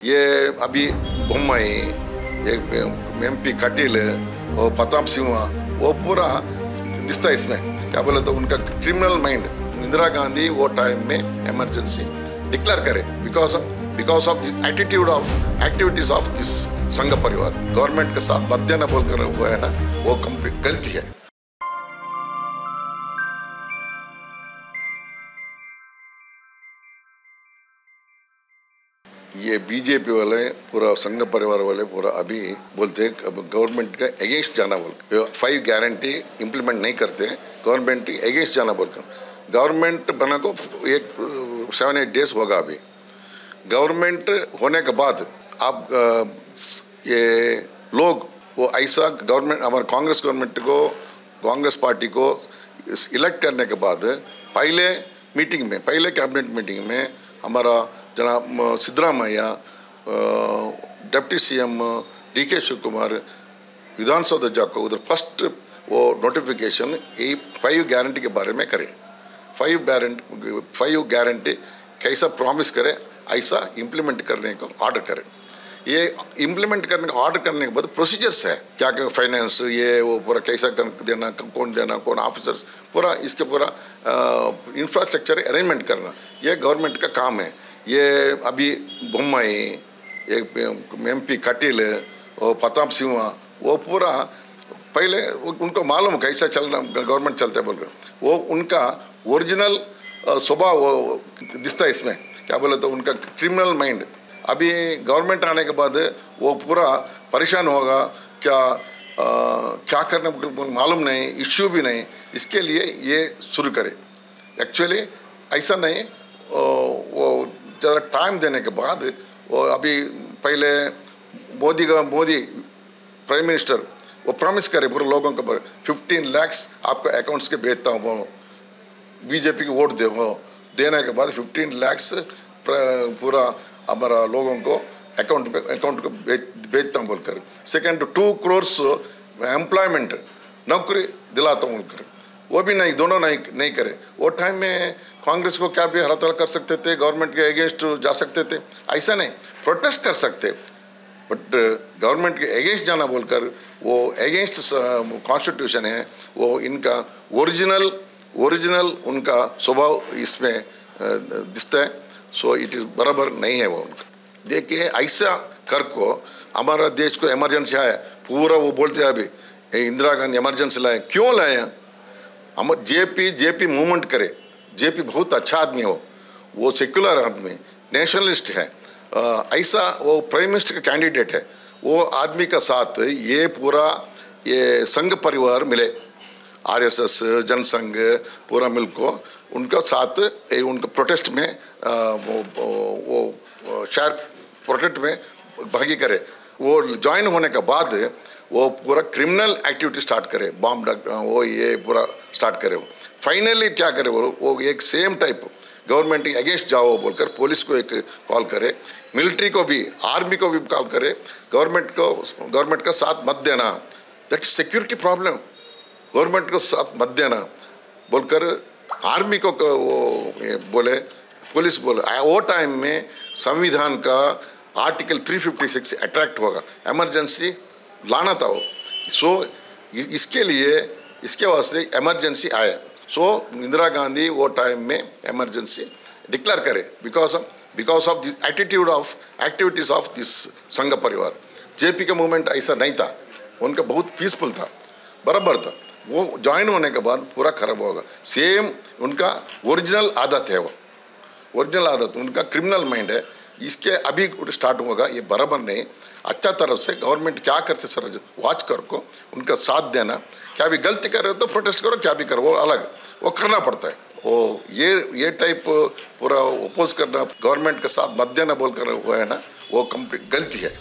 ये अभी बोम्मई, एक MP कटील और प्रताप सिंह, वो पूरा दिखता है इसमें। क्या बोले तो उनका क्रिमिनल माइंड। इंदिरा गांधी वो टाइम में इमरजेंसी डिक्लेयर करे because of this attitude of activities of this संघ परिवार। गवर्नमेंट के साथ मध्य न बोलकर हुआ है ना, वो कंप्लीट गलती है। ये बीजेपी वाले पूरा संघ परिवार वाले पूरा अभी बोलते गवर्नमेंट का अगेंस्ट जाना बोल, 5 गारंटी इम्प्लीमेंट नहीं करते, गवर्नमेंट के अगेंस्ट जाना बोलकर। गवर्नमेंट बना को एक 7-8 डेज होगा। अभी गवर्नमेंट होने के बाद आप ये लोग वो ऐसा गवर्नमेंट, हमारे कांग्रेस गवर्नमेंट को, कांग्रेस पार्टी को इलेक्ट करने के बाद पहले मीटिंग में, पहले कैबिनेट मीटिंग में हमारा जनाब Siddaramaiah, deputy CM DK Shivakumar विधानसभा जाकर उधर फर्स्ट वो नोटिफिकेशन 5 गारंटी के बारे में करे। 5 गारंटी कैसा प्रॉमिस करे ऐसा इम्प्लीमेंट करने को ऑर्डर करे। ये इम्प्लीमेंट करने का ऑर्डर करने के बाद प्रोसीजर्स है, क्या क्या फाइनेंस, ये वो पूरा कैसा देना, कौन ऑफिसर्स, पूरा इसके पूरा इंफ्रास्ट्रक्चर अरेंजमेंट करना, ये गवर्नमेंट का काम है। ये अभी बोम्मई, एक MP कटील और प्रताप सिंह, वो पूरा पहले उनको मालूम कैसा चलना गवर्नमेंट चलता है बोलकर, वो उनका ओरिजिनल स्वभाव वो दिखता है इसमें। क्या बोले तो उनका क्रिमिनल माइंड। अभी गवर्नमेंट आने के बाद वो पूरा परेशान होगा, क्या करने मालूम नहीं, इश्यू भी नहीं, इसके लिए ये शुरू करे। एक्चुअली ऐसा नहीं, वो ज़्यादा टाइम देने के बाद वो अभी पहले मोदी प्राइम मिनिस्टर वो प्रॉमिस करे पूरे लोगों को 15 लाख आपको अकाउंट्स के भेजता हूँ, वो बीजेपी की वोट दे, वो देने के बाद 15 लाख पूरा हमारा लोगों को अकाउंट को भेजता हूँ बोलकर। सेकेंड 2 करोड़ एम्प्लॉयमेंट नौकरी दिलाता हूँ बोलकर, वो भी नहीं, दोनों नहीं करे। वो टाइम में कांग्रेस को क्या भी हड़ताल कर सकते थे, गवर्नमेंट के अगेंस्ट जा सकते थे, ऐसा नहीं, प्रोटेस्ट कर सकते, बट गवर्नमेंट के अगेंस्ट जाना बोलकर वो अगेंस्ट कॉन्स्टिट्यूशन है, वो इनका ओरिजिनल उनका स्वभाव इसमें दिखता है। सो इट इज़ बराबर नहीं है वो उनका। देखिए ऐसा कर को हमारा देश को इमरजेंसी आया, पूरा वो बोलते हैं अभी इंदिरा गांधी इमरजेंसी लाए, क्यों लाए? हम जेपी मूवमेंट करे, जेपी बहुत अच्छा आदमी हो, वो सेक्युलर आदमी, नेशनलिस्ट है, ऐसा वो प्राइम मिनिस्टर का कैंडिडेट है, वो आदमी का साथ ये पूरा ये संघ परिवार मिले, RSS जनसंघ पूरा मिल को उनका साथ उनका प्रोटेस्ट में वो शहर प्रोटेस्ट में भागी करे। वो ज्वाइन होने के बाद वो पूरा क्रिमिनल एक्टिविटी स्टार्ट करे, बॉम्ब वो ये पूरा स्टार्ट करे। वो फाइनली क्या करे, वो एक सेम टाइप गवर्नमेंट के अगेंस्ट जाओ बोलकर पुलिस को एक कॉल करे, मिलिट्री को भी, आर्मी को भी कॉल करे, गवर्नमेंट का साथ मत देना, that is security problem, government को साथ मत देना बोलकर आर्मी को वो बोले, पुलिस बोले। वो टाइम में संविधान का आर्टिकल 356 अट्रैक्ट होगा, इमरजेंसी लाना था वो। सो इसके लिए, इसके वास्ते इमरजेंसी आया। सो इंदिरा गांधी वो टाइम में इमरजेंसी डिक्लेयर करे because of this attitude of activities of this संघ परिवार। जेपी का मूवमेंट ऐसा नहीं था, उनका बहुत पीसफुल था, बराबर था। वो ज्वाइन होने के बाद पूरा खराब होगा। सेम उनका ओरिजिनल आदत है, वो ओरिजिनल आदत, उनका क्रिमिनल माइंड है। इसके अभी स्टार्ट होगा, ये बराबर नहीं। अच्छा तरफ से गवर्नमेंट क्या करते सर, वॉच कर को उनका साथ देना, क्या भी गलती कर रहे हो तो प्रोटेस्ट करो, क्या भी करो वो अलग, वो करना पड़ता है। वो ये टाइप पूरा अपोज करना, गवर्नमेंट के साथ मत देना बोल कर हुआ है ना, वो कंप्लीट गलती है।